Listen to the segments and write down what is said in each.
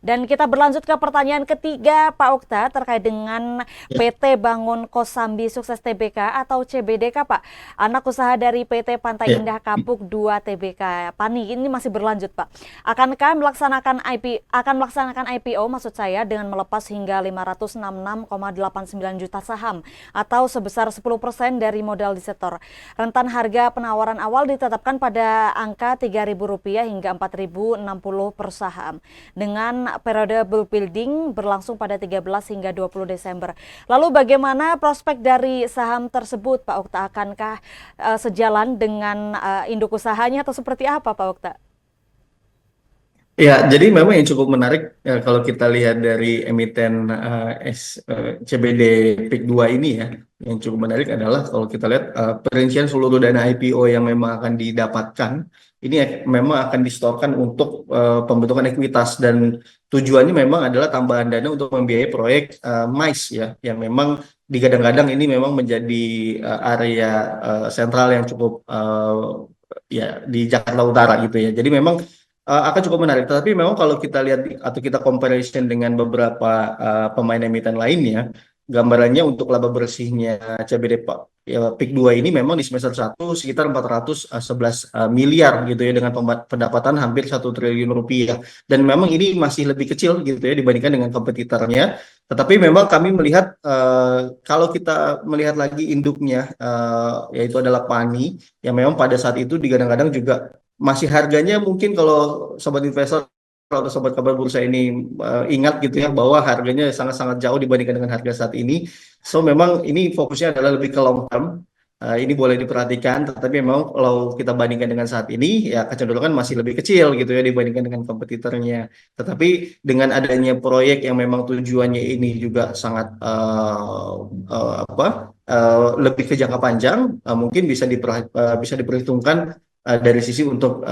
Dan kita berlanjut ke pertanyaan ketiga, Pak Okta, terkait dengan Ya, PT Bangun Kosambi Sukses Tbk atau CBDK, Pak. Anak usaha dari PT Pantai ya. Indah Kapuk 2 Tbk. Pani, ini masih berlanjut, Pak. Akan melaksanakan IPO, maksud saya, dengan melepas hingga 566,89 juta saham atau sebesar 10% dari modal di setor. Rentan harga penawaran awal ditetapkan pada angka Rp3.000 hingga Rp4.060 per saham dengan periode bull building berlangsung pada 13 hingga 20 Desember. Lalu bagaimana prospek dari saham tersebut, Pak Okta? Akankah sejalan dengan induk usahanya atau seperti apa, Pak Okta? Ya, jadi memang yang cukup menarik kalau kita lihat dari emiten CBD PIK 2 ini ya, yang cukup menarik adalah kalau kita lihat perincian seluruh dana IPO yang memang akan didapatkan, ini memang akan disetorkan untuk pembentukan ekuitas dan tujuannya memang adalah tambahan dana untuk membiayai proyek MICE ya, yang memang digadang-gadang ini memang menjadi area sentral yang cukup ya di Jakarta Utara gitu ya. Jadi memang akan cukup menarik. Tetapi memang kalau kita lihat atau kita comparison dengan beberapa pemain emiten lainnya, gambarannya untuk laba bersihnya CBD ya, PIK 2 ini memang di semester satu sekitar 411 miliar gitu ya dengan pendapatan hampir 1 triliun rupiah. Dan memang ini masih lebih kecil gitu ya dibandingkan dengan kompetitornya. Tetapi memang kami melihat kalau kita melihat lagi induknya yaitu adalah Pani yang memang pada saat itu digadang-gadang juga masih harganya mungkin kalau sobat investor atau sobat kabar bursa ini ingat gitu ya bahwa harganya sangat-sangat jauh dibandingkan dengan harga saat ini. So memang ini fokusnya adalah lebih ke long term. Ini boleh diperhatikan, tetapi memang kalau kita bandingkan dengan saat ini ya kecenderungan masih lebih kecil gitu ya dibandingkan dengan kompetitornya. Tetapi dengan adanya proyek yang memang tujuannya ini juga sangat lebih ke jangka panjang, mungkin bisa diperhitungkan dari sisi untuk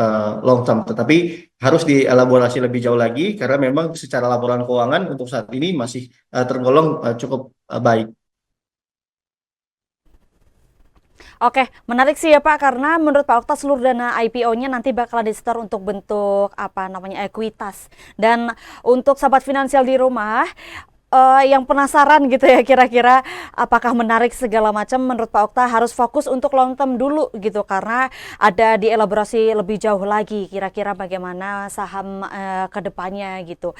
long term, tetapi harus dielaborasi lebih jauh lagi karena memang secara laporan keuangan untuk saat ini masih tergolong cukup baik. Oke, menarik sih ya Pak, karena menurut Pak Okta seluruh dana IPO-nya nanti bakal di-store untuk bentuk apa namanya ekuitas. Dan untuk sahabat finansial di rumah, yang penasaran gitu ya kira-kira apakah menarik segala macam, menurut Pak Okta harus fokus untuk long term dulu gitu karena ada dielaborasi lebih jauh lagi kira-kira bagaimana saham ke depannya gitu.